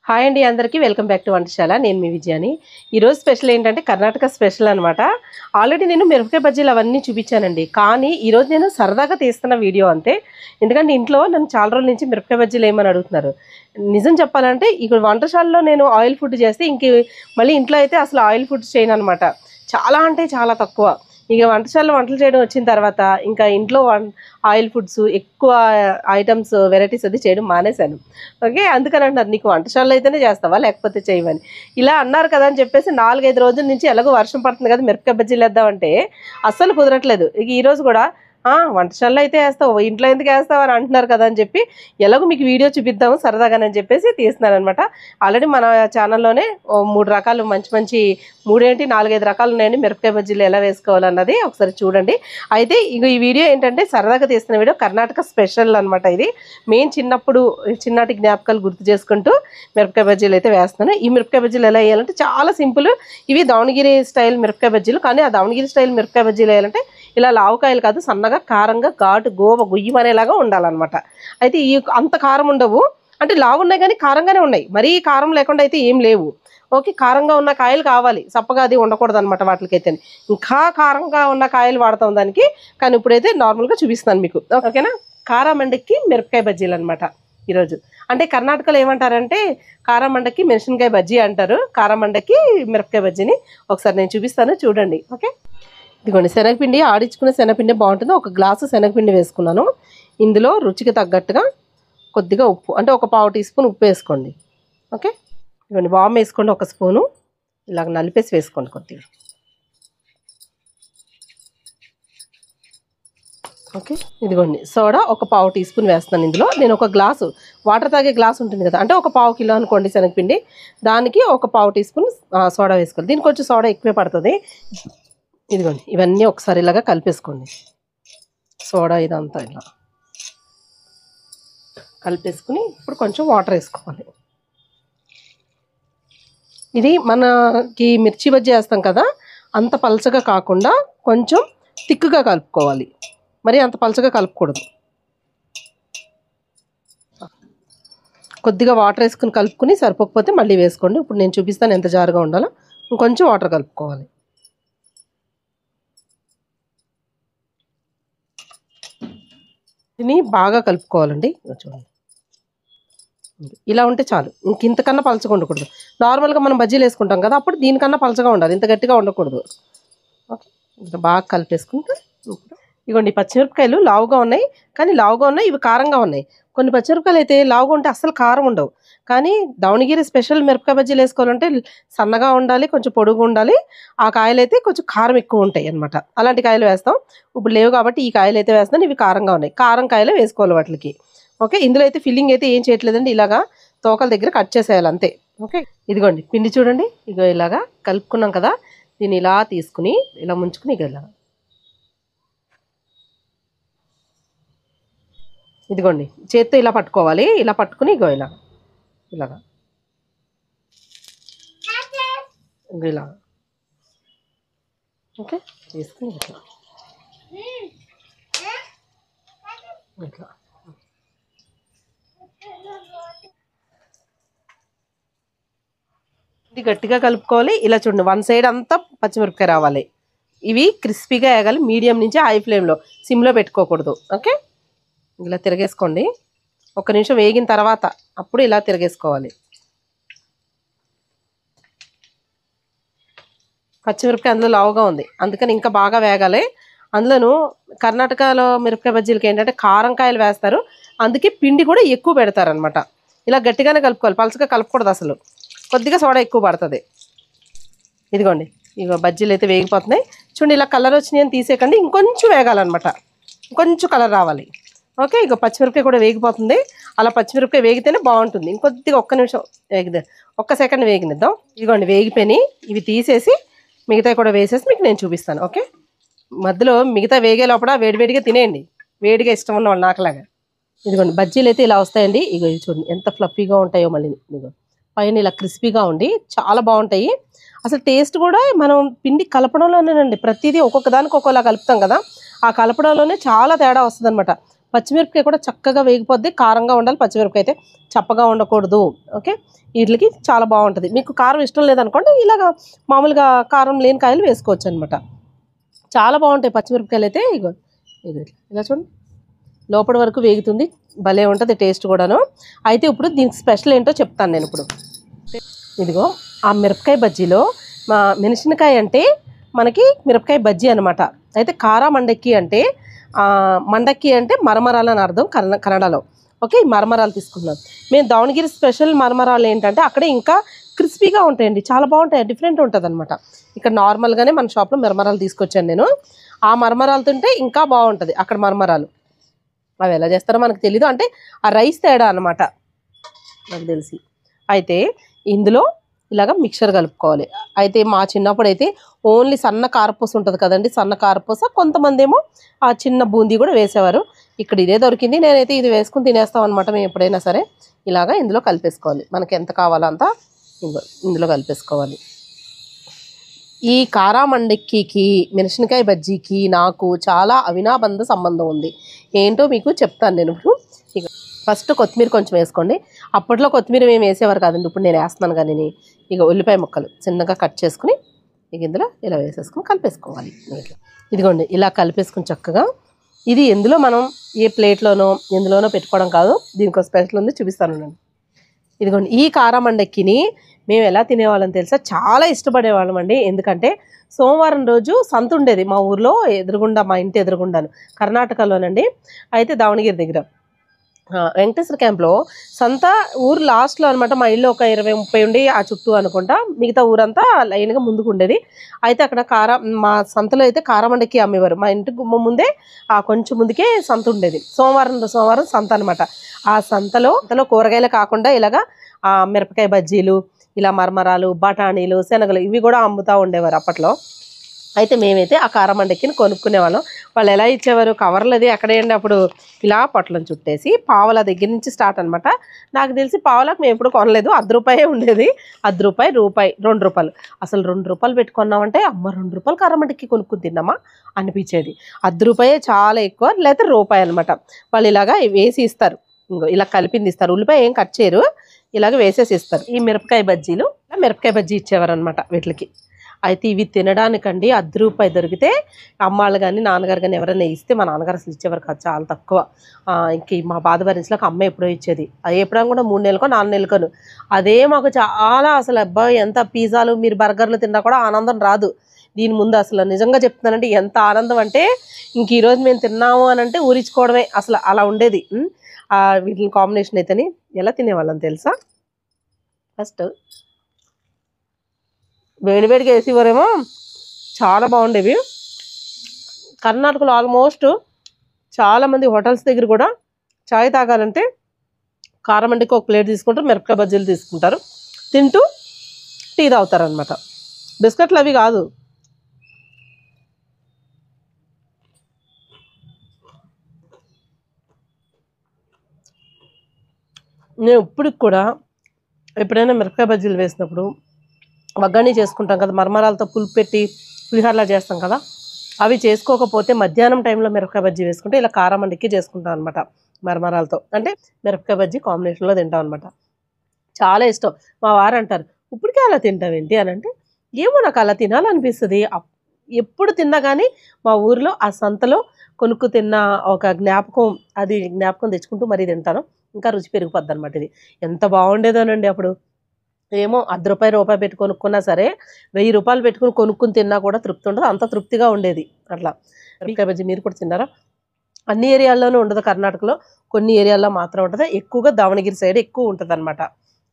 Hi అండి అందరికీ welcome back to వంటశాల. నేను మీ విజయాని. ఈరోజు స్పెషల్ ఏంటంటే కర్ణాటక స్పెషల్ అనమాట. ఆల్రెడీ నేను మిరపకాయ బజ్జీలు అవన్నీ చూపించానండి. కానీ ఈరోజు నేను సరదాగా తీస్తున్న వీడియో అంతే. ఎందుకంటే ఇంట్లో నన్ను చాలా రోజుల నుంచి మిరపకాయ బజ్జీలు ఏమని అడుగుతున్నారు. నిజం చెప్పాలంటే ఇక్కడ వంటశాలలో నేను ఆయిల్ ఫుడ్ చేస్తే మళ్ళీ ఇంట్లో అయితే అసలు ఆయిల్ ఫుడ్ చేయను అనమాట. చాలా అంటే చాలా తక్కువ. ఇక వంటశాలలో వంటలు చేయడం వచ్చిన తర్వాత ఇంకా ఇంట్లో ఆయిల్ ఫుడ్స్ ఎక్కువ ఐటమ్స్ వెరైటీస్ అది చేయడం మానేశాను. ఓకే, అందుకని అంటారు నీకు వంటశాలలో అయితేనే చేస్తావా లేకపోతే చేయమని ఇలా అన్నారు కదా అని చెప్పేసి 4-5 రోజుల నుంచి ఎలాగో వర్షం పడుతుంది కదా మిరపకాయ బజ్జీలు వేద్దామంటే అస్సలు కుదరట్లేదు. ఇక ఈరోజు కూడా వంటశాలలో అయితే వేస్తావు ఇంట్లో ఎందుకు వేస్తావు అని అంటున్నారు కదా అని చెప్పి ఎలాగో మీకు వీడియో చూపిద్దాము సరదాగానని చెప్పేసి తీస్తున్నాను అనమాట. ఆల్రెడీ మన ఛానల్లోనే 3 రకాలు మంచి 4-5 రకాలు ఉన్నాయండి మిరపకాయ బజ్జీలు ఎలా వేసుకోవాలన్నది ఒకసారి చూడండి. అయితే ఈ వీడియో ఏంటంటే సరదాగా తీస్తున్న వీడియో కర్ణాటక స్పెషల్ అనమాట. ఇది మెయిన్ చిన్నటి జ్ఞాపకాలు గుర్తు చేసుకుంటూ మిరపకాయ బజ్జీలు అయితే వేస్తున్నాను. ఈ మిరపకాయ బజ్జీలు ఎలా వేయాలంటే చాలా సింపుల్. ఇవి దావణగిరి స్టైల్ మిరపకాయ బజ్జీలు. కానీ ఆ దావణగిరి స్టైల్ మిరపకాయ బజ్జీలు వేయాలంటే ఇలా లావుకాయలు కాదు, సన్నగా కారంగా ఘాటు గుయ్యమనేలాగా ఉండాలన్నమాట. అయితే అంత కారం ఉండవు, అంటే లావు ఉన్నాయి కానీ కారంగానే ఉన్నాయి. మరీ కారం లేకుండా అయితే ఏం లేవు. ఓకే, కారంగా ఉన్న కాయలు కావాలి, సప్పగా అది ఉండకూడదు అనమాట. వాటికైతే ఇంకా కారంగా ఉన్న కాయలు వాడతాం దానికి. కానీ ఇప్పుడైతే నార్మల్గా చూపిస్తాను మీకు. ఓకేనా, కారమండక్కి మిరపకాయ బజ్జీలు అనమాట ఈరోజు. అంటే కర్ణాటకలో ఏమంటారంటే కారమండక్కి మెణసినకాయ బజ్జీ అంటారు, కారమండక్కి మిరపకాయ బజ్జీని. ఒకసారి నేను చూపిస్తాను చూడండి. ఓకే, ఇదిగోండి శనగపిండి, ఆడించుకునే శనగపిండి బాగుంటుంది. 1 గ్లాసు శనగపిండి వేసుకున్నాను. ఇందులో రుచికి తగ్గట్టుగా కొద్దిగా ఉప్పు, అంటే 1/4 టీ స్పూన్ ఉప్పు వేసుకోండి. ఓకే, ఇదిగోండి వాము వేసుకోండి 1 స్పూను. ఇలాగ నలిపేసి వేసుకోండి కొద్దిగా. ఓకే, ఇదిగోండి సోడా 1/4 టీ స్పూన్ వేస్తున్నాను ఇందులో. నేను 1 గ్లాసు వాటర్ తాగే గ్లాస్ ఉంటుంది కదా, అంటే 1/4 కిలో అనుకోండి శనగపిండి, దానికి 1/4 టీ స్పూన్ సోడా వేసుకోవాలి. దీనికి కొంచెం సోడా ఎక్కువే పడుతుంది. ఇదిగోండి ఇవన్నీ ఒకసారి ఇలాగా కలిపేసుకోండి. సోడా ఇదంతా ఇలా కలిపేసుకుని ఇప్పుడు కొంచెం వాటర్ వేసుకోవాలి. ఇది మనకి మిర్చి బజ్జీ వేస్తాం కదా, అంత పలచగా కాకుండా కొంచెం తిక్కుగా కలుపుకోవాలి. మరి అంత పలచగా కలుపుకూడదు. కొద్దిగా వాటర్ వేసుకుని కలుపుకుని సరిపోకపోతే మళ్ళీ వేసుకోండి. ఇప్పుడు నేను చూపిస్తాను ఎంత జారుగా ఉండాలో. ఇంకొంచెం వాటర్ కలుపుకోవాలి. దీన్ని బాగా కలుపుకోవాలండి. చూడండి ఇలా ఉంటే చాలు, ఇంతకన్నా పలచగా ఉండకూడదు. నార్మల్గా మనం బజ్జీలు వేసుకుంటాం కదా, అప్పుడు దీనికన్నా పలచగా ఉండాలి, ఇంత గట్టిగా ఉండకూడదు. ఓకే, ఇంకా బాగా కలిపేసుకుంటే ఇదిగోండి పచ్చిమిరపకాయలు లావుగా ఉన్నాయి, కానీ లావుగా ఉన్నాయి ఇవి కారంగా ఉన్నాయి. కొన్ని పచ్చిమిరపకాయలు అయితే లావుగా ఉంటే అస్సలు కారం ఉండవు. కానీ దావణగిరి స్పెషల్ మిరపకాయ బజ్జీలు వేసుకోవాలంటే సన్నగా ఉండాలి, కొంచెం పొడుగు ఉండాలి. ఆ కాయలు అయితే కొంచెం కారం ఎక్కువ ఉంటాయి అనమాట. అలాంటి కాయలు వేస్తాం. ఇప్పుడు లేవు కాబట్టి ఈ కాయలు అయితే వేస్తాను. ఇవి కారంగా ఉన్నాయి, కారం కాయలు వేసుకోవాలి వాటికి. ఓకే, ఇందులో అయితే ఫిల్లింగ్ అయితే ఏం చేయట్లేదండి, ఇలాగా తోకల దగ్గర కట్ చేసేయాలి అంతే. ఓకే, ఇదిగోండి పిండి చూడండి, ఇగో ఇలాగా కలుపుకున్నాం కదా, దీన్ని ఇలా తీసుకుని ఇలా ముంచుకుని ఇలా ఇదిగోండి చేత్తో ఇలా పట్టుకోవాలి. ఇలా పట్టుకుని ఇగో ఇలాగా ఇలా ఓకే తీసుకుని ఇట్లా ఇది గట్టిగా కలుపుకోవాలి. ఇలా చూడండి 1 సైడ్ అంతా పచ్చిమిరపకాయ రావాలి. ఇవి క్రిస్పీగా వేగాలి. మీడియం నుంచి హై ఫ్లేమ్లో, సిమ్లో పెట్టుకోకూడదు. ఓకే, ఇలా తిరగేసుకోండి. 1 నిమిషం వేగిన తర్వాత అప్పుడు ఇలా తిరగేసుకోవాలి. పచ్చిమిరపకాయ అందులో లావుగా ఉంది, అందుకని ఇంకా బాగా వేగాలి. అందులోనూ కర్ణాటకలో మిరపకాయ బజ్జీలకి ఏంటంటే కారం కాయలు వేస్తారు, అందుకే పిండి కూడా ఎక్కువ పెడతారనమాట. ఇలా గట్టిగానే కలుపుకోవాలి, పలచగా కలపకూడదు అసలు. కొద్దిగా సోడా ఎక్కువ పడుతుంది. ఇదిగోండి ఇగో బజ్జీలు అయితే వేగిపోతున్నాయి చూడండి. ఇలా కలర్ వచ్చినాయి అని తీసేయకండి, ఇంకొంచెం వేగాలన్నమాట, ఇంకొంచెం కలర్ రావాలి. ఓకే, ఇక పచ్చిమిరపకాయ కూడా వేగిపోతుంది. అలా పచ్చిమిరపకాయ వేగితేనే బాగుంటుంది. ఇంకొద్దిగా 1 నిమిషం 1 సెకండ్ వేగినిద్దాం. ఇదిగోండి వేగిపోయినాయి. ఇవి తీసేసి మిగతా కూడా వేసేసి మీకు నేను చూపిస్తాను. ఓకే, మధ్యలో మిగతా వేగే లోపల వేడివేడిగా తినేయండి, వేడిగా ఇష్టం ఉన్న వాళ్ళు నాకులాగా. ఇదిగోండి బజ్జీలు అయితే ఇలా వస్తాయండి. ఇగో ఇవి చూడండి ఎంత ఫ్లఫీగా ఉంటాయో. మళ్ళీ ఇదిగో పైన ఇలా క్రిస్పీగా ఉండి చాలా బాగుంటాయి. అసలు టేస్ట్ కూడా మనం పిండి కలపడంలోనేనండి. ప్రతిదీ ఒక్కొక్క దానికి ఒక్కోలా కలుపుతాం కదా, ఆ కలపడంలోనే చాలా తేడా వస్తుంది అనమాట. పచ్చిమిరపకాయ కూడా చక్కగా వేగిపోద్ది, కారంగా ఉండాలి, పచ్చిమిరపకాయ అయితే చప్పగా ఉండకూడదు. ఓకే, వీటికి చాలా బాగుంటుంది. మీకు కారం ఇష్టం లేదనుకోండి ఇలాగ మామూలుగా కారం లేని కాయలు వేసుకోవచ్చు అనమాట. చాలా బాగుంటాయి పచ్చిమిరపకాయలు అయితే. ఇగో ఇగో ఇలా చూడండి, లోపల వరకు వేగుతుంది, భలే ఉంటుంది టేస్ట్ కూడాను. అయితే ఇప్పుడు దీనికి స్పెషల్ ఏంటో చెప్తాను నేను ఇప్పుడు. ఇదిగో ఆ మిరపకాయ బజ్జీలో మా మెణసినకాయ అంటే మనకి మిరపకాయ బజ్జీ అనమాట. అయితే కారా మండక్కి అంటే మండక్కి అంటే మరమరాలు అని అర్థం కన్నడలో. ఓకే, ఈ మరమరాలు తీసుకున్నాం మేము. దావణగిరి స్పెషల్ మరమరాలు ఏంటంటే అక్కడే ఇంకా క్రిస్పీగా ఉంటాయండి, చాలా బాగుంటాయి, డిఫరెంట్ ఉంటుంది అనమాట. ఇక్కడ నార్మల్గానే మన షాప్లో మరమరాలు తీసుకొచ్చాను నేను. ఆ మరమరాలు తింటే ఇంకా బాగుంటుంది అక్కడ మరమరాలు. అవి ఎలా చేస్తారో మనకు తెలీదు, అంటే ఆ రైస్ తేడా అనమాట నాకు తెలిసి. అయితే ఇందులో ఇలాగ మిక్చర్ కలుపుకోవాలి. అయితే మా చిన్నప్పుడు అయితే ఓన్లీ సన్న కారపూస ఉంటుంది కదండి, సన్న కారపూస, కొంతమంది ఏమో ఆ చిన్న బూందీ కూడా వేసేవారు. ఇక్కడ ఇదే దొరికింది, నేనైతే ఇది వేసుకుని తినేస్తాం అనమాట మేము ఎప్పుడైనా సరే. ఇలాగ ఇందులో కలిపేసుకోవాలి, మనకి ఎంత కావాలో అంత ఇందులో కలిపేసుకోవాలి. ఈ కారా మండక్కికి మెణసినకాయ బజ్జీకి నాకు చాలా అవినాబంధ సంబంధం ఉంది. ఏంటో మీకు చెప్తాను నేను ఇప్పుడు. ఇక ఫస్ట్ కొత్తిమీర కొంచెం వేసుకోండి. అప్పట్లో కొత్తిమీర మేము వేసేవారు కాదండి, ఇప్పుడు నేను వేస్తున్నాను. కానీ ఇక ఉల్లిపాయ ముక్కలు చిన్నగా కట్ చేసుకుని ఇక ఇందులో ఇలా వేసేసుకుని కలిపేసుకోవాలి. ఇదిగోండి ఇలా కలిపేసుకుని చక్కగా. ఇది ఎందులో మనం ఏ ప్లేట్లోనో ఎందులోనో పెట్టుకోవడం కాదు, దీనికి స్పెషల్ ఉంది, చూపిస్తాను నేను. ఇదిగోండి ఈ కారా మండక్కిని మేము ఎలా తినేవాళ్ళం తెలుసా, చాలా ఇష్టపడేవాళ్ళం అండి. ఎందుకంటే సోమవారం రోజు సంత ఉండేది మా ఊర్లో ఎదురుగుండా, మా ఇంటి ఎదురుగుండాను, కర్ణాటకలోనండి. అయితే దావణగిరి దగ్గర వెంకటేశ్వర క్యాంప్లో సంత ఊరు లాస్ట్లో అనమాట. మా ఇల్లు ఒక 20-30 ఉండి ఆ చుట్టూ అనుకుంటా, మిగతా ఊరంతా లైన్గా ముందుకు ఉండేది. అయితే అక్కడ మా సంతలో అయితే కారమండక్కి అమ్మేవారు. మా ఇంటి గుమ్మ ముందే కొంచెం ముందుకే సంత ఉండేది. సోమవారం సంత అనమాట. ఆ సంతలో కూరగాయలు కాకుండా ఇలాగా మిరపకాయ బజ్జీలు, ఇలా మరమరాలు, బఠానీలు, శనగలు ఇవి కూడా అమ్ముతూ ఉండేవారు అప్పట్లో. అయితే మేమైతే ఆ కారమండక్కిని కొనుక్కునేవాళ్ళం. వాళ్ళు ఎలా ఇచ్చేవారు, కవర్లు అది అక్కడేండి అప్పుడు ఇలా పొట్లం చుట్టేసి పావల దగ్గర నుంచి స్టార్ట్ అనమాట. నాకు తెలిసి పావలకు మేము ఎప్పుడు కొనలేదు, ₹10 ఉండేది. ₹10, రూపాయి, ₹2. అసలు ₹2 పెట్టుకున్నామంటే అమ్మ ₹2 కారమండక్కి కొనుక్కుని తిన్నామా అనిపించేది. ₹10 చాలా ఎక్కువ, లేకపోతే రూపాయి అనమాట. వాళ్ళు ఇలాగా వేసి ఇస్తారు, ఇంకో ఇలా కలిపింది ఇస్తారు. ఉల్లిపాయ ఏం కట్ చేయరు, ఇలాగ వేసేసి ఇస్తారు. ఈ మిరపకాయ బజ్జీలు మిరపకాయ బజ్జీ ఇచ్చేవారు అనమాట వీటికి. అయితే ఇవి తినడానికండి ₹10 దొరికితే అమ్మాళ్ళు కానీ నాన్నగారు కానీ ఎవరైనా ఇస్తే, మా నాన్నగారు అసలు ఇచ్చేవారు కాదు, చాలా తక్కువ. ఇంక మా బాధ భరించలేక అమ్మ ఎప్పుడో ఇచ్చేది. అది ఎప్పుడైనా కూడా 3 నెలలకో 4 నెలలకోను. అదే మాకు చాలా అసలు అబ్బాయి ఎంత పిజ్జాలు మీరు బర్గర్లు తిన్నా కూడా ఆనందం రాదు దీని ముందు. అసలు నిజంగా చెప్తున్నానంటే ఎంత ఆనందం అంటే ఇంక ఈరోజు మేము తిన్నాము అని అంటే ఊరించుకోవడమే, అసలు అలా ఉండేది. వీటిని కాంబినేషన్ అయితేని ఎలా తినేవాళ్ళం తెలుసా, ఫస్ట్ వేడివేడిగా వేసేవారేమో, చాలా బాగుండేవి. కర్ణాటకలో ఆల్మోస్ట్ చాలామంది హోటల్స్ దగ్గర కూడా చాయ్ తాగాలంటే కారమండక్కి ఒక ప్లేట్ తీసుకుంటారు, మిరపకాయ బజ్జీలు తీసుకుంటారు, తింటూ టీ తాగుతారు అనమాట. బిస్కెట్లు అవి కాదు. నేను ఇప్పటికి కూడా ఎప్పుడైనా మిరపకాయ బజ్జీలు వేసినప్పుడు వగ్గాని చేసుకుంటాం కదా, మరమరాలతో పులుపు పెట్టి పులిహోరలా చేస్తాం కదా, అవి చేసుకోకపోతే మధ్యాహ్నం టైంలో మిరపకాయ బజ్జీ వేసుకుంటే ఇలా కారమండక్కి చేసుకుంటాం అనమాట. మరమరాలతో అంటే మిరపకాయ బజ్జీ కాంబినేషన్లో తింటాం అనమాట. చాలా ఇష్టం. మా వారు అంటారు, ఇప్పటికే అలా తింటావేంటి అని అంటే, ఏమో నాకు అలా తినాలనిపిస్తుంది. ఎప్పుడు తిన్నా కానీ మా ఊరిలో ఆ సంతలో కొనుక్కు తిన్న ఒక జ్ఞాపకం, అది జ్ఞాపకం తెచ్చుకుంటూ మరీ తింటాను. ఇంకా రుచి పెరిగిపోద్ది అనమాట. ఇది ఎంత బాగుండేదోనండి అప్పుడు. ఏమో ₹10, రూపాయి పెట్టి కొనుక్కున్నా సరే, ₹1000 పెట్టుకుని కొనుక్కుని తిన్నా కూడా తృప్తి ఉండదు, అంత తృప్తిగా ఉండేది. అట్లా మిరపకాయ బజ్జీ మీరు కూడా తిన్నారా? అన్ని ఏరియాల్లోనూ ఉండదు కర్ణాటకలో, కొన్ని ఏరియాల్లో మాత్రం ఉంటుంది. ఎక్కువగా దావణగిరి సైడ్ ఎక్కువ ఉంటుంది అనమాట.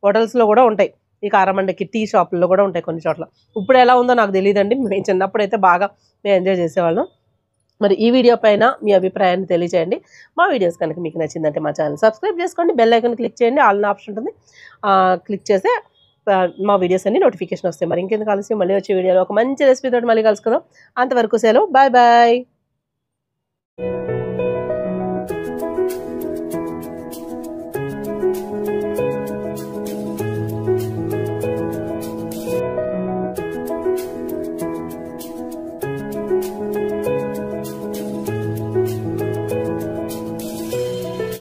హోటల్స్లో కూడా ఉంటాయి, ఈ కారమండక్కి టీ షాపుల్లో కూడా ఉంటాయి కొన్ని చోట్ల. ఇప్పుడు ఎలా ఉందో నాకు తెలియదండి, మేము చిన్నప్పుడు అయితే బాగా మేము ఎంజాయ్ చేసేవాళ్ళం. మరి ఈ వీడియో పైన మీ అభిప్రాయాన్ని తెలియజేయండి. మా వీడియోస్ కనుక మీకు నచ్చిందంటే మా ఛానల్ సబ్స్క్రైబ్ చేసుకోండి, బెల్ ఐకాన్ క్లిక్ చేయండి, ఆల్ ఆప్షన్ ఉంటుంది, క్లిక్ చేస్తే మా వీడియోస్ అన్ని నోటిఫికేషన్ వస్తాయి. మరి ఇంకెందుకు ఆలస్యం, మళ్ళీ వచ్చే వీడియోలో ఒక మంచి రెసిపీ తోటి మళ్ళీ కలుసుకుందాం. అంతవరకు సెలవు, బాయ్ బాయ్.